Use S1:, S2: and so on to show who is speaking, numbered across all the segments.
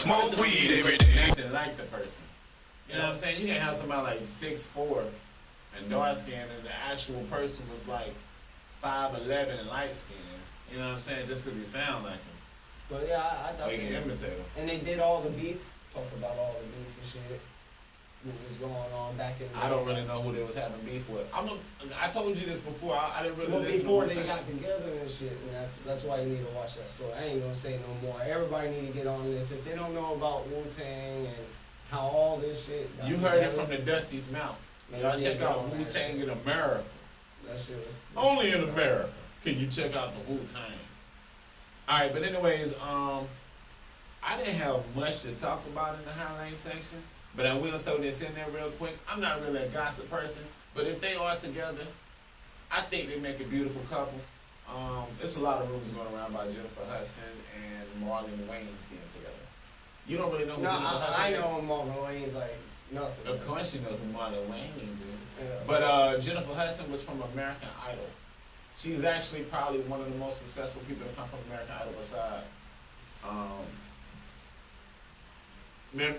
S1: smoke weed every day.
S2: They like the person. You know what I'm saying? You can have somebody like 6'4" and dark skin, and the actual person was like 5'11" and light skin. You know what I'm saying? Just because he sound like him.
S3: But yeah, I thought
S2: they can imitate him.
S3: And they did all the beef. Talk about all the beef and shit. What was going on back in the day.
S2: I don't really know who they was having beef with. I told you this before. I didn't really listen
S3: before
S2: to
S3: they got together and shit, and that's why you need to watch that story. I ain't gonna say no more. Everybody need to get on this. If they don't know about Wu-Tang and how all this shit.
S2: You heard it from the Dusty's mouth. Y'all check out Wu-Tang in America.
S3: That shit was
S2: only in America. Can you check out the Wu-Tang? Alright, but anyways, I didn't have much to talk about in the highlight section, but I will throw this in there real quick. I'm not really a gossip person, but if they are together, I think they make a beautiful couple. There's a lot of rumors going around about Jennifer Hudson and Marlon Wayans being together. You don't really know who Jennifer Hudson is?
S3: I know Marlon Wayans like nothing.
S2: Of course you know who Marlon Wayans is.
S3: Yeah,
S2: but Jennifer Hudson was from American Idol. She's actually probably one of the most successful people to come from American Idol beside.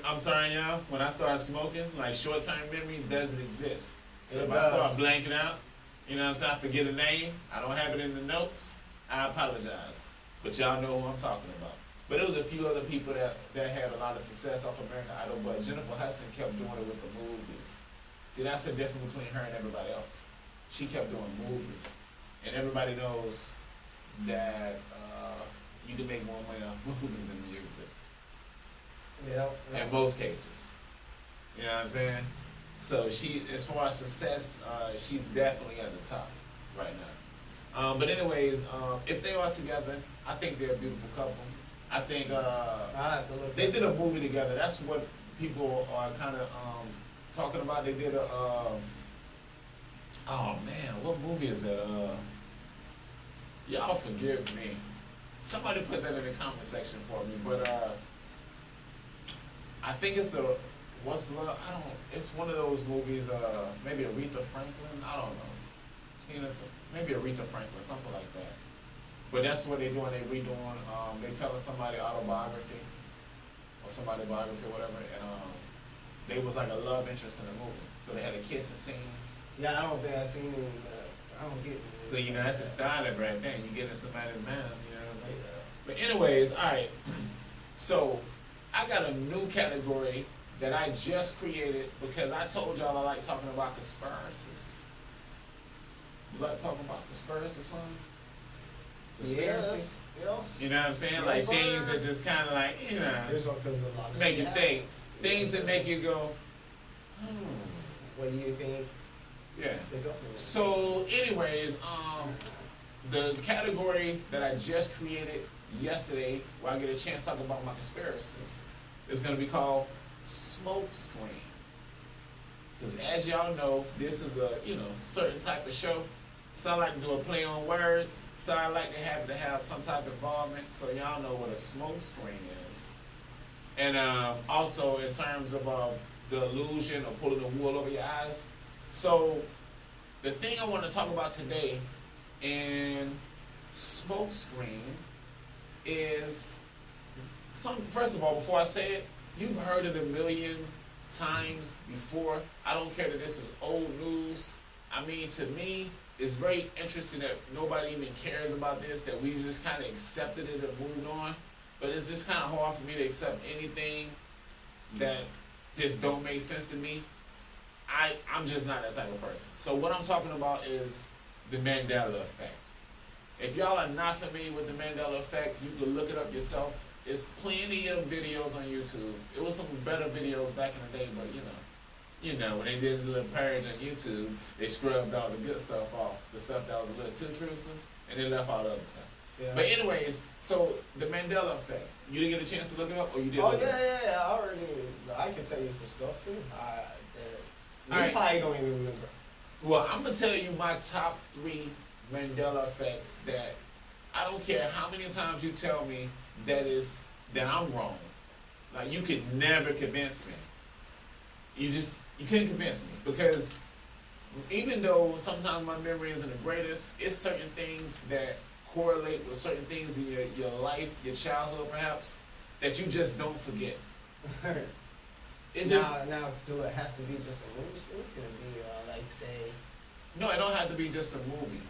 S2: I'm sorry, y'all. When I start smoking, like short-term memory doesn't exist. So if I start blanking out, you know what I'm saying, I forget a name, I don't have it in the notes, I apologize. But y'all know who I'm talking about. But there was a few other people that had a lot of success off American Idol, but Jennifer Hudson kept doing it with the movies. See, that's the difference between her and everybody else. She kept doing movies. And everybody knows that you can make more money off movies than music.
S3: Yeah.
S2: In most cases. You know what I'm saying? So she, as far as success, she's definitely at the top right now. But anyways, if they are together, I think they're a beautiful couple. I think they did a movie together. That's what people are kind of talking about. They did a oh man, what movie is that? Y'all forgive me. Somebody put that in the comment section for me. But I think it's What's Love? It's one of those movies. Maybe Aretha Franklin. I don't know. Maybe Aretha Franklin, something like that. But that's what they're doing. They redoing. They telling somebody autobiography or somebody biography or whatever, and they was like a love interest in the movie. So they had a kissing scene.
S3: Yeah, I don't think I've seen it. I don't get it.
S2: So you know that's a style right there. You getting somebody's man. You know what I'm saying? But anyways, all right. So I got a new category that I just created because I told y'all I like talking about conspiracies. You like talking about conspiracies, son? Conspiracy?
S3: Yes.
S2: You know what I'm saying? Yes, like sir. Things that just kind of like, you know, make you think. Things that make you go,
S3: what do you think?
S2: Yeah. So anyways, the category that I just created yesterday, where I get a chance to talk about my conspiracies, is going to be called Smoke Screen. Because as y'all know, this is a certain type of show. So I like to do a play on words. So I like to have some type of involvement. So y'all know what a smoke screen is. And also in terms of the illusion of pulling the wool over your eyes. So the thing I want to talk about today in smoke screen is first of all, before I say it, you've heard it a million times before. I don't care that this is old news. I mean, to me, it's very interesting that nobody even cares about this, that we just kind of accepted it and moved on. But it's just kind of hard for me to accept anything that just don't make sense to me. I'm just not that type of person. So what I'm talking about is the Mandela effect. If y'all are not familiar with the Mandela effect, you can look it up yourself. There's plenty of videos on YouTube. It was some better videos back in the day, but you know, when they did a little purge on YouTube, they scrubbed all the good stuff off, the stuff that was a little too truthful, and they left all the other stuff. Yeah. But anyways, so the Mandela effect. You didn't get a chance to look it up, or you did?
S3: Oh yeah. I can tell you some stuff too. You probably don't even remember.
S2: Well, I'm gonna tell you my top 3 Mandela effects that I don't care how many times you tell me that I'm wrong. Like you could never convince me. You couldn't convince me, because even though sometimes my memory isn't the greatest, it's certain things that correlate with certain things in your life, your childhood perhaps, that you just don't forget. It's
S3: now, do it has to be just a movie score? Can it be like say?
S2: No, it don't have to be just a movie.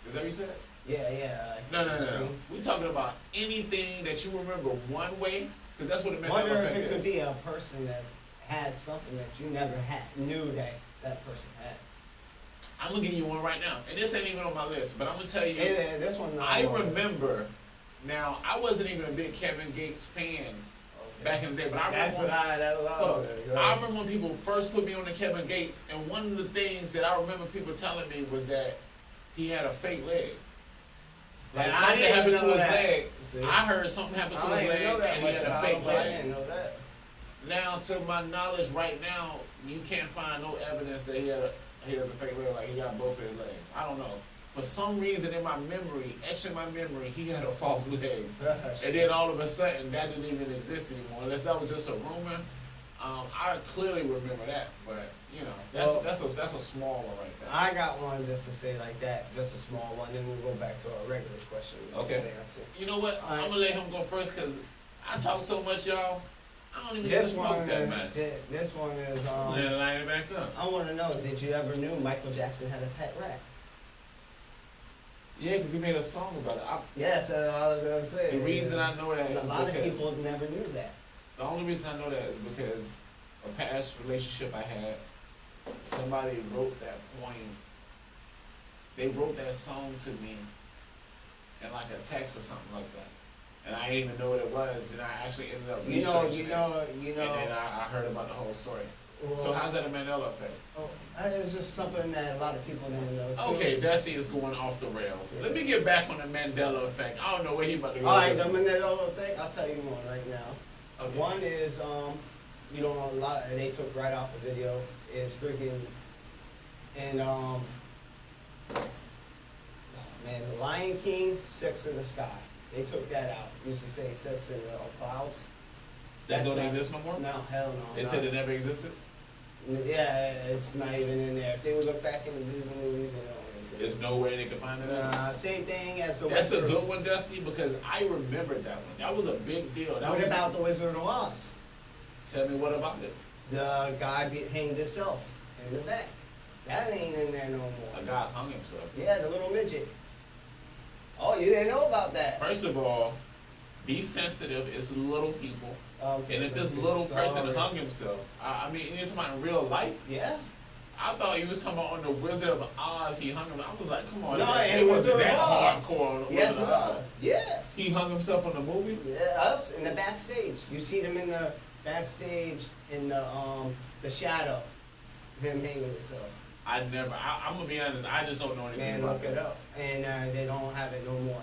S2: Is that what you said?
S3: Yeah.
S2: No. We talking about anything that you remember one way, because that's what it meant.
S3: Wonder if it could be a person that had something that you never knew that person had.
S2: I'm gonna give you one right now, and this ain't even on my list, but I'm gonna tell you.
S3: This one.
S2: I remember. Now, I wasn't even a big Kevin Gates fan back in the day, but I remember. I remember when people first put me on the Kevin Gates, and one of the things that I remember people telling me was that he had a fake leg. Like something happened to his leg. See? I heard something happened to his leg, and he had a fake leg.
S3: I didn't know that.
S2: Now, to my knowledge, right now, you can't find no evidence that he has a fake leg, like he got both of his legs. I don't know. For some reason in my memory, etched in my memory, he had a false leg. And then all of a sudden, that didn't even exist anymore. Unless that was just a rumor. I clearly remember that. But, you know, that's a small one right there.
S3: I got one just to say like that, just a small one. Then we'll go back to our regular question.
S2: Okay. You know what? I'm going to let him go first because I talk so much, y'all. I don't even get to smoke that much.
S3: This one is,
S2: line it back up.
S3: I want to know, did you ever knew Michael Jackson had a pet rat?
S2: Yeah, because he made a song about it.
S3: Yes, that's what I was going to say.
S2: The reason I know that is
S3: a lot of people never knew that.
S2: The only reason I know that is because a past relationship I had, somebody wrote that poem. They wrote that song to me in like a text or something like that. And I didn't even know what it was. Then I actually ended up researching it. And then I heard about the whole story. Well, so how's that a Mandela effect?
S3: It's just something that a lot of people didn't know too.
S2: Okay, Dusty is going off the rails. Yeah. Let me get back on the Mandela effect. I don't know where he about to go.
S3: Alright, the Mandela effect, I'll tell you one right now. Okay. One is, they took right off the video, is freaking, and The Lion King, Sex in the Sky. They took that out. Used to say Sex in the Clouds.
S2: That don't exist no more?
S3: No, hell no.
S2: They said it never existed?
S3: Yeah, it's not even in there. If they would look back in the Disney movies, they don't.
S2: There's no way they could find it out?
S3: Same thing as the
S2: That's a good one, Dusty, because I remembered that one. That was a big deal.
S3: What about the Wizard of Oz?
S2: Tell me what about it?
S3: The guy hanged himself in the back. That ain't in there no more.
S2: A guy hung himself?
S3: Yeah, the little midget. Oh, you didn't know about that?
S2: First of all, be sensitive. It's little people.
S3: Okay,
S2: and if this little person hung himself, I mean, you're talking about in real life?
S3: Yeah.
S2: I thought he was talking about on the Wizard of Oz, he hung himself. I was like, come on.
S3: No,
S2: it wasn't that hardcore on the Wizard of Oz.
S3: Yes.
S2: He hung himself on the movie?
S3: Yeah, us in the backstage. You see them in the backstage in the shadow, him hanging himself.
S2: I'm gonna be honest, I just don't know anything about that.
S3: Look it up. And they don't have it no more.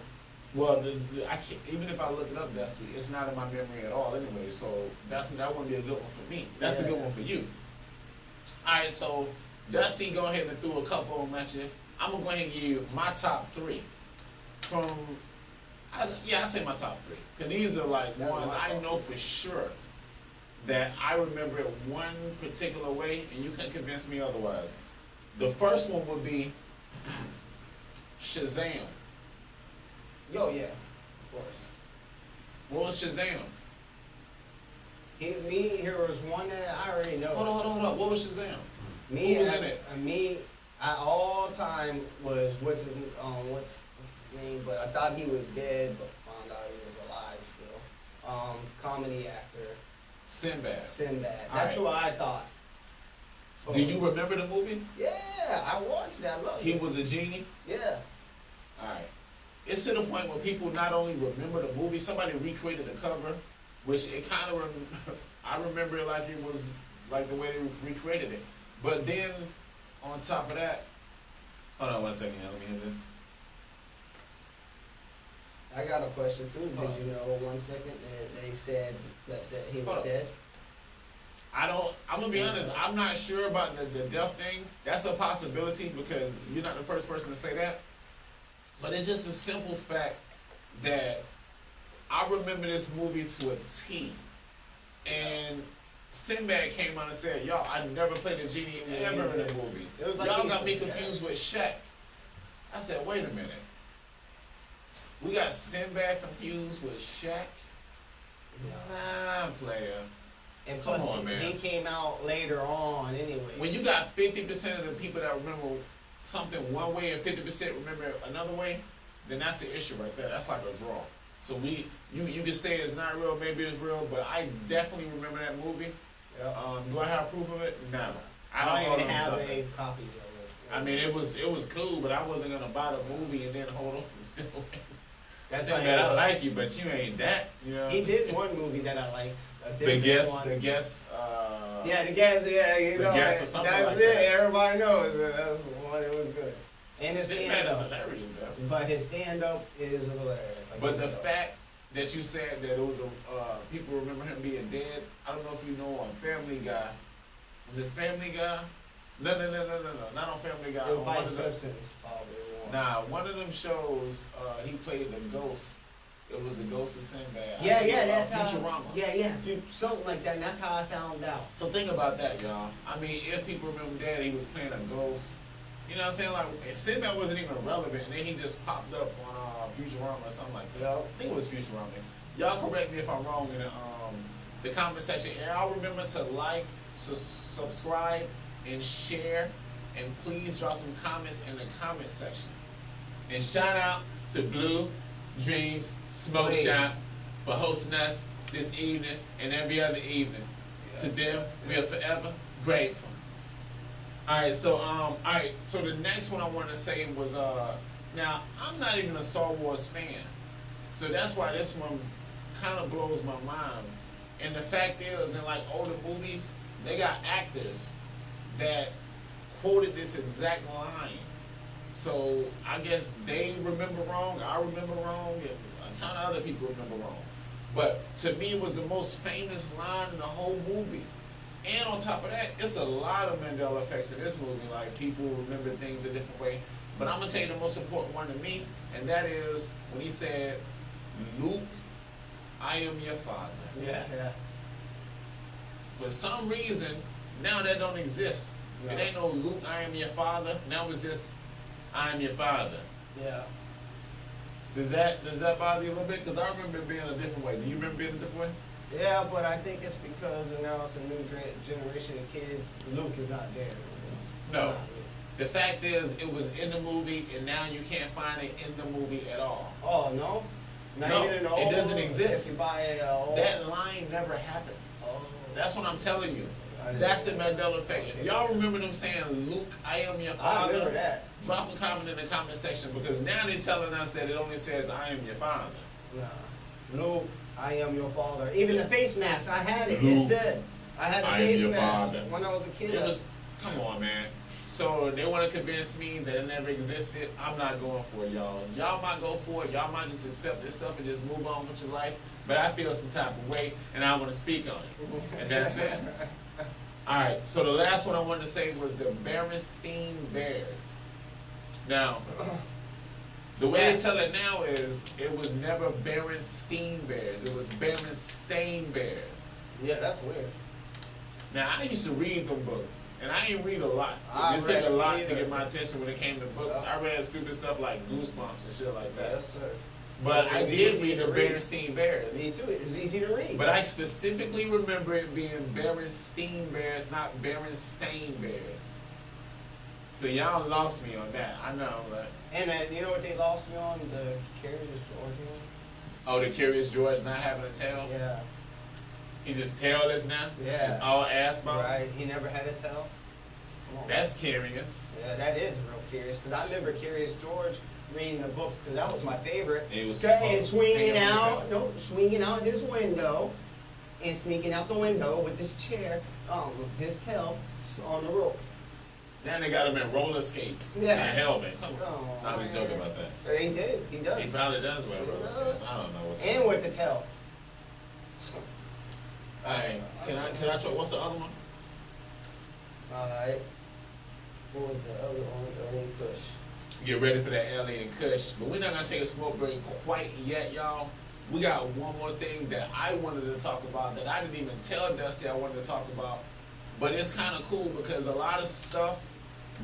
S2: Well, I can't, even if I look it up, Dusty, it's not in my memory at all anyway, so that wouldn't be a good one for me. That's a good one for you. Alright, so Dusty, go ahead and threw a couple of them at you. I'm going to go ahead and give you my top three. I say my top three. Because these are like ones I know for sure that I remember it one particular way, and you can't convince me otherwise. The first one would be Shazam.
S3: Yo, yeah, of course.
S2: What was Shazam?
S3: Here was one that I already know.
S2: Hold on. What was Shazam?
S3: Who was in it? All time was what's his name? But I thought he was dead, but found out he was alive still. Comedy actor.
S2: Sinbad.
S3: That's who I thought.
S2: Do you remember the movie?
S3: Yeah, I watched that. I loved it.
S2: He was a genie?
S3: Yeah.
S2: Alright. It's to the point where people not only remember the movie, somebody recreated the cover, which it kind of, I remember it like it was like the way they recreated it. But then, on top of that, hold on one second, let me hear this.
S3: I got a question too. Did you know 1 second that they said that he was dead?
S2: I'm going to be honest, I'm not sure about the death thing. That's a possibility because you're not the first person to say that. But it's just a simple fact that I remember this movie to a T. And Sinbad came out and said, y'all, I never played a genie ever in a movie. Y'all got me confused with Shaq. I said, wait a minute. We got Sinbad confused with Shaq? Nah, player.
S3: And plus,
S2: Come on, man.
S3: he came out later on anyway.
S2: When you got 50% of the people that remember something one way and 50% remember another way, then that's an issue right there. That's like a draw. So you can say it's not real, maybe it's real, but I definitely remember that movie.
S3: Yep.
S2: Do I have proof of it? No.
S3: I don't even have any copies of it.
S2: I mean, it was cool, but I wasn't gonna buy the movie and then hold on.
S3: That's
S2: Sinbad, I like you, but you ain't that. You know.
S3: He did one movie that I liked.
S2: The guest.
S3: Yeah, the guest.
S2: Yeah,
S3: You know,
S2: the guest or something
S3: that's
S2: like
S3: it.
S2: that.
S3: Everybody knows that was the one. It was good. And his
S2: Sinbad
S3: stand
S2: is
S3: up.
S2: hilarious, man.
S3: But his stand up is hilarious.
S2: But the fact that you said that it was people remember him being dead. I don't know if you know on Family Guy. Was it Family Guy? No, not on Family Guy.
S3: It
S2: On
S3: by
S2: one of the-
S3: Simpsons probably one.
S2: Nah, one of them shows, he played the ghost. It was the ghost of Sinbad.
S3: Yeah, that's how.
S2: Futurama.
S3: Yeah, something like that. And that's how I found out.
S2: So think about that, y'all. I mean, if people remember that, he was playing a ghost. You know what I'm saying? Like, Sinbad wasn't even relevant, and then he just popped up on Futurama or something like that.
S3: Yep.
S2: I think it was Futurama. Y'all correct me if I'm wrong in the comment section. And y'all remember to like, subscribe, and share. And please drop some comments in the comment section. And shout out to Blue Dreams Smoke
S3: Please.
S2: Shop for hosting us this evening and every other evening. To them, we are forever grateful. Alright, so the next one I wanted to say was now I'm not even a Star Wars fan. So that's why this one kind of blows my mind. And the fact is, in like older movies, they got actors that quoted this exact line. So I guess they remember wrong, I remember wrong, and a ton of other people remember wrong. But to me, it was the most famous line in the whole movie. And on top of that, it's a lot of Mandela effects in this movie. Like, people remember things a different way. But I'm going to say the most important one to me, and that is when he said, Luke, I am your father.
S3: Yeah.
S2: For some reason, now that don't exist.
S3: Yeah.
S2: It ain't no Luke, I am your father. Now it's just, I am your father.
S3: Yeah.
S2: Does that bother you a little bit? Because I remember it being a different way. Do you remember it being a different way?
S3: Yeah, but I think it's because now it's a new generation of kids. Luke is not there.
S2: No. The fact is, it was in the movie, and now you can't find it in the movie at all.
S3: Oh, no? Not
S2: No,
S3: even in the
S2: it
S3: old,
S2: doesn't exist.
S3: If you buy a old,
S2: That line never happened.
S3: oh.
S2: That's what I'm telling you.
S3: I didn't
S2: That's the
S3: know.
S2: Mandela effect. If y'all remember them saying, Luke, I am your
S3: I
S2: father,
S3: remember that.
S2: drop a comment in the comment section, because now they're telling us that it only says, I am your father.
S3: Nah. Luke, I am your father. Even the face mask, I had it. It
S2: Luke,
S3: said, I had the
S2: I am
S3: face
S2: your
S3: mask
S2: father.
S3: when I was a kid.
S2: It was, come on, man. So they want to convince me that it never existed. I'm not going for it, y'all. Y'all might go for it. Y'all might just accept this stuff and just move on with your life. But I feel some type of way, and I want to speak on it. And that's it. All right. So the last one I wanted to say was the Berenstein Bears. Now, the way they tell it now is it was never Berenstein Bears. It was Berenstain Bears.
S3: Yeah, that's weird.
S2: Now, I used to read them books, and I didn't read a lot.
S3: I
S2: It took
S3: read
S2: a lot to
S3: either.
S2: get my attention when it came to books.
S3: Yeah.
S2: I read stupid stuff like Goosebumps and shit like that.
S3: Yes, sir.
S2: But I
S3: It was
S2: did
S3: easy
S2: read
S3: to
S2: the
S3: read.
S2: Berenstein Bears.
S3: Me too. It's easy to read.
S2: But I specifically remember it being Berenstein Bears, not Berenstain Bears. So y'all lost me on that. I know, but...
S3: And you know what they lost me on? The Curious George one?
S2: Oh, the Curious George not having a tail?
S3: Yeah.
S2: He's just tailless now?
S3: Yeah.
S2: Just all ass bone?
S3: Right. He never had a tail. Come on.
S2: That's curious.
S3: Yeah, that is real curious. Because I remember Curious George reading the books because that was my favorite.
S2: It was
S3: And swinging
S2: hanging on
S3: out,
S2: his
S3: no, swinging out his window and sneaking out the window with his chair, his tail on the rope.
S2: Now they got him in roller skates.
S3: Yeah.
S2: And a helmet. Come on.
S3: Oh,
S2: I was joking about that.
S3: He did. He does.
S2: He probably does wear
S3: He
S2: roller
S3: does.
S2: skates. I don't know what's
S3: And with the tail.
S2: Alright, can I try, what's the other one?
S3: Alright. What was the other one? Alien Kush.
S2: Get ready for that alien kush. But we're not gonna take a smoke break quite yet, y'all. We got one more thing that I wanted to talk about that I didn't even tell Dusty I wanted to talk about. But it's kind of cool because a lot of stuff,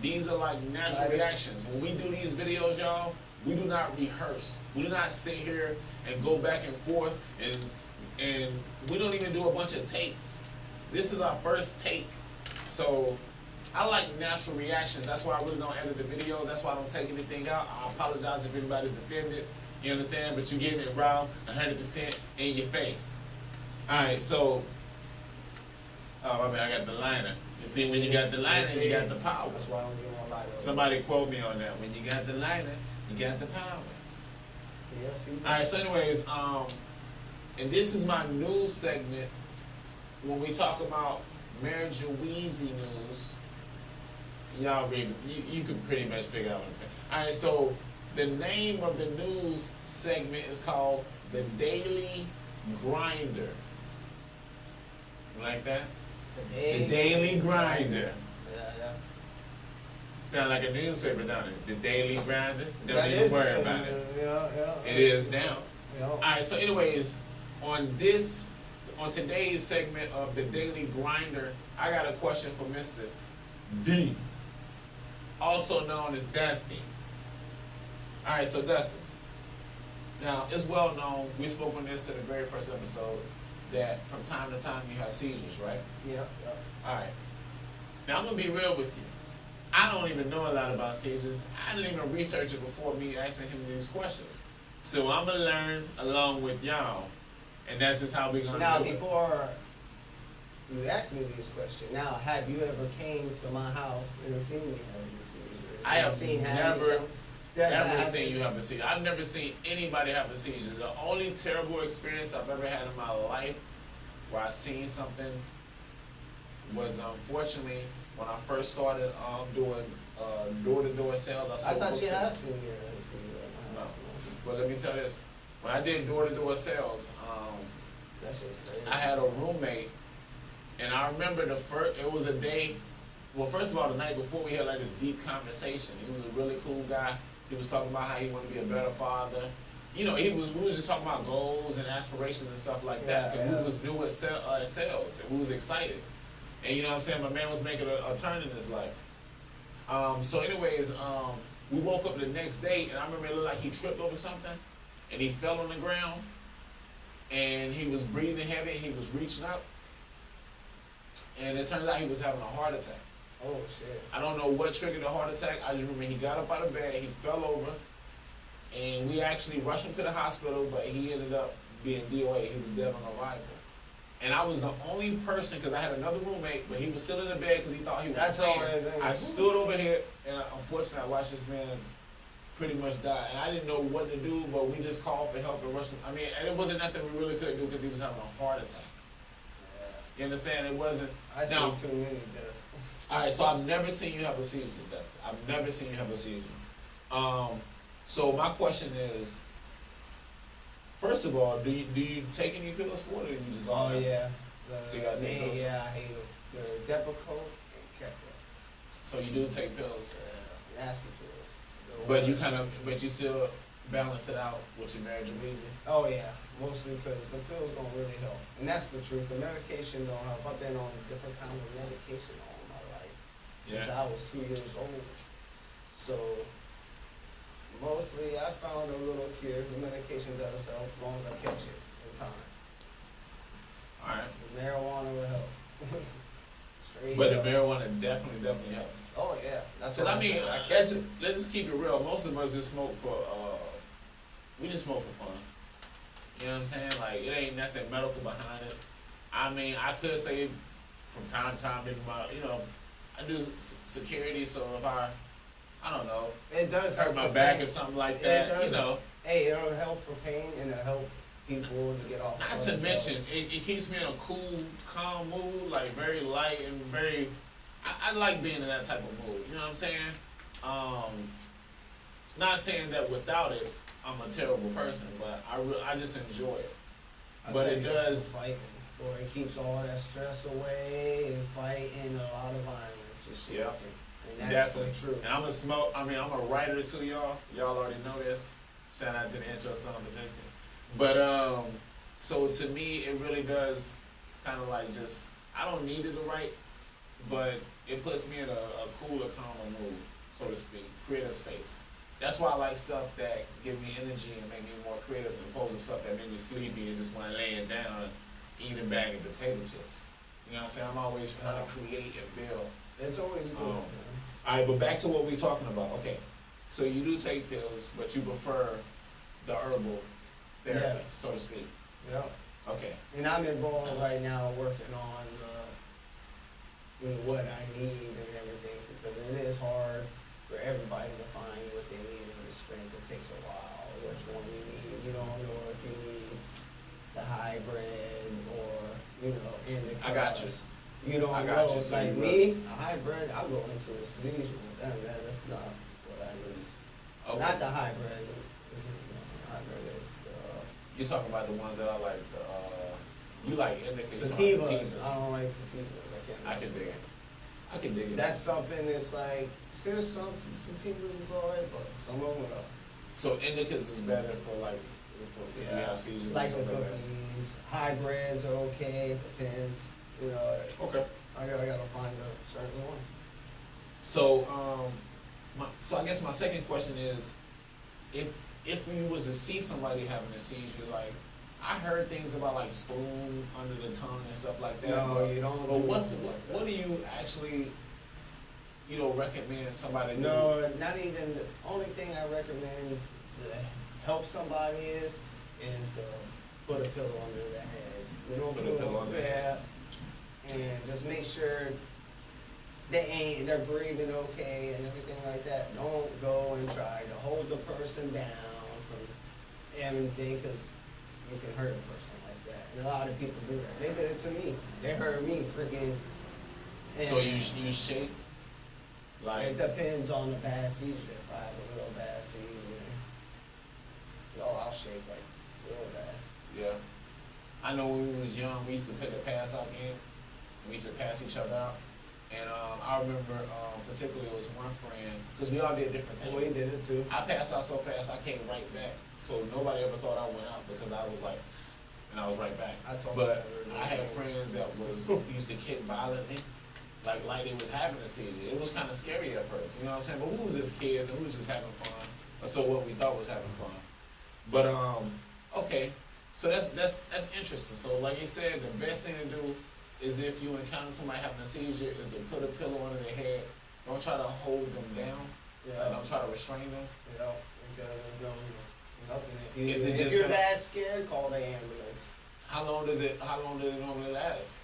S2: these are like natural reactions. When we do these videos, y'all, we do not rehearse. We do not sit here and go back and forth and And we don't even do a bunch of takes. This is our first take. So I like natural reactions. That's why I really don't edit the videos. That's why I don't take anything out. I apologize if anybody's offended. You understand? But you're getting it raw, 100% in your face. Alright, so I mean, I got the liner. You see, when you got the liner, you got the power.
S3: That's why I don't get one liner.
S2: Somebody quote me on that. When you got the liner, you got the power.
S3: Yeah, see.
S2: Alright, so anyways, and this is my news segment. When we talk about marriage and Weezy news, y'all read it. You can pretty much figure out what I'm saying. Alright, so the name of the news segment is called The Daily Grinder. You like that? The Daily Grinder.
S3: Yeah.
S2: Sound like a newspaper, don't it? The Daily Grinder. Don't
S3: That
S2: even
S3: is
S2: worry about it.
S3: Yeah.
S2: It is now.
S3: Yeah.
S2: Alright, so anyways, on today's segment of The Daily Grinder, I got a question for Mr. D, also known as Dusty. Alright, so Dusty. Now, it's well known, we spoke on this in the very first episode, that from time to time you have seizures, right?
S3: Yeah.
S2: Alright. Now, I'm going to be real with you. I don't even know a lot about seizures. I didn't even research it before me asking him these questions. So I'm going to learn along with y'all. And that's just how we're going to do it.
S3: Now, before you ask me this question, now, have you ever came to my house and seen me having seizures?
S2: I have never
S3: ever
S2: seen you have a seizure. I've never seen anybody have a seizure. The only terrible experience I've ever had in my life where I seen something was unfortunately when I first started doing door-to-door sales. I
S3: thought
S2: books
S3: you
S2: and-
S3: have seen me at a seizure.
S2: No. But let me tell you this. When I did door-to-door sales,
S3: That shit's crazy.
S2: I had a roommate, and I remember it was a day, well, first of all, the night before we had like this deep conversation. He was a really cool guy. He was talking about how he wanted to be a better father. You know, we was just talking about goals and aspirations and stuff like that, because we was new at sales, and we was excited. And you know what I'm saying, my man was making a turn in his life. So anyways, we woke up the next day, and I remember it looked like he tripped over something, and he fell on the ground, and he was breathing heavy, he was reaching up, and it turns out he was having a heart attack.
S3: Oh, shit.
S2: I don't know what triggered the heart attack. I just remember he got up out of bed, he fell over, and we actually rushed him to the hospital, but he ended up being DOA. He was dead on arrival. And I was the only person, because I had another roommate, but he was still in the bed because he thought he was
S3: That's
S2: staying.
S3: all right.
S2: I stood over here, and unfortunately I watched this man pretty much die. And I didn't know what to do, but we just called for help and rushed him. I mean, and it wasn't nothing we really could do because he was having a heart attack.
S3: Yeah.
S2: You understand? It wasn't.
S3: I see
S2: Now,
S3: too many deaths.
S2: Alright, so I've never seen you have a seizure, Dustin. I've never seen you have a seizure. So my question is, first of all, do you take any pills for it, or do you just
S3: Oh, yeah.
S2: So you gotta take those?
S3: Yeah, I hate them. The Depakote and Kepler.
S2: So you do take pills,
S3: Nasty pills.
S2: but you still balance it out with your marriage and Weezy.
S3: Oh, yeah. Mostly because the pills don't really help. And that's the truth. The medication don't help. I've been on different kinds of medication all my life. Since I was 2 years old. So, mostly I found a little cure. The medication does help as long as I catch it in time.
S2: Alright.
S3: The marijuana will help. Straight
S2: But the
S3: up.
S2: marijuana definitely helps.
S3: Oh, yeah. That's
S2: Because
S3: what
S2: I mean,
S3: I catch it.
S2: let's just keep it real. Most of us just smoke for, we just smoke for fun. You know what I'm saying? Like, it ain't nothing medical behind it. I mean, I could say from time to time, I do security, so if I don't know,
S3: It does
S2: hurt
S3: help
S2: my
S3: for
S2: back
S3: pain.
S2: or something like
S3: It
S2: that,
S3: does.
S2: you know.
S3: Hey, it'll help for pain and it'll help people to get off.
S2: Not
S3: of
S2: to
S3: drugs.
S2: mention, it keeps me in a cool, calm mood, like very light and very. I like being in that type of mood. You know what I'm saying? Not saying that without it, I'm a terrible person, but I just enjoy it.
S3: I'll
S2: But
S3: tell
S2: it
S3: you,
S2: does.
S3: fighting, or it keeps all that stress away and fighting a lot of violence. Just
S2: Yeah.
S3: smoking. And that's
S2: Definitely.
S3: the truth.
S2: And I'm a writer too, y'all. Y'all already know this. Shout out to the intro song to Jason. But so to me, it really does kind of like just, I don't need it to write, but it puts me in a cooler, calmer mood, so to speak, creative space. That's why I like stuff that give me energy and make me more creative, as opposed to stuff that make me sleepy and just want to lay it down and eat a bag of potato chips. You know what I'm saying? I'm always trying to create and build.
S3: It's always good.
S2: All right, but back to what we're talking about. Okay, so you do take pills, but you prefer the herbal therapy,
S3: Yes.
S2: so to speak.
S3: Yeah.
S2: Okay.
S3: And I'm involved right now working on what I need and everything, because it is hard for everybody to find what they need in the strength. It takes a while, which one you need. You don't know if you need the hybrid or, indica.
S2: I got you.
S3: You don't
S2: I
S3: know.
S2: got you. So
S3: Like
S2: you
S3: me, a hybrid, I'm going into a seizure. That's not what I need.
S2: Okay.
S3: Not the hybrid. Hybrid is the
S2: You're talking about the ones that are like the, you like indica.
S3: sativas. I don't like sativas.
S2: I can dig it. I can dig it.
S3: That's something that's like, there's some sativas is alright, but some of them are.
S2: So indicas is better for like, if you have seizures and
S3: Like the
S2: stuff like that.
S3: cookies, hybrids are okay, depends,
S2: Okay.
S3: I gotta find a certain one.
S2: So, so I guess my second question is, if you was to see somebody having a seizure, like, I heard things about like spoon under the tongue and stuff like that.
S3: No, you don't.
S2: But what do you actually, recommend somebody do?
S3: No, not even, the only thing I recommend to help somebody is to put a pillow under their head. You don't
S2: Put a pillow under their head.
S3: And just make sure they're breathing okay and everything like that. Don't go and try to hold the person down from everything, because you can hurt a person like that. And a lot of people do that. They did it to me. They hurt me freaking.
S2: So you shake? Like,
S3: it depends on the bad seizure. If I have a real bad seizure, I'll shake like real bad.
S2: yeah. I know when we was young, we used to pick a pass out game. We used to pass each other out. And I remember particularly it was one friend, because we all did different things.
S3: We did it too.
S2: I passed out so fast I came right back. So nobody ever thought I went out, because I was like, and I was right back. But I had friends that used to kick violently, like they was having a seizure. It was kind of scary at first, you know what I'm saying? But we was just kids and we was just having fun. Or so what we thought was having fun. But okay, so that's interesting. So like you said, the best thing to do is, if you encounter somebody having a seizure, is to put a pillow under their head. Don't try to hold them down.
S3: Yeah.
S2: Don't try to restrain them.
S3: Yeah, because there's nothing. If you're that scared, call the ambulance.
S2: How long did it normally last?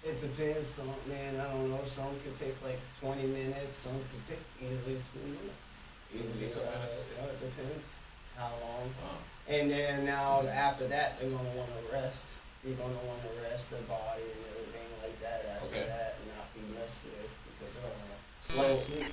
S3: It depends. I don't know. Some could take like 20 minutes. Some could take easily 2 minutes.
S2: Easily 2 minutes.
S3: Yeah, it depends how long.
S2: Wow.
S3: And then now after that, they're gonna want to rest. You're gonna want to rest their body and everything like that after that, and not be messed with, because they're gonna
S2: So,
S3: sleep.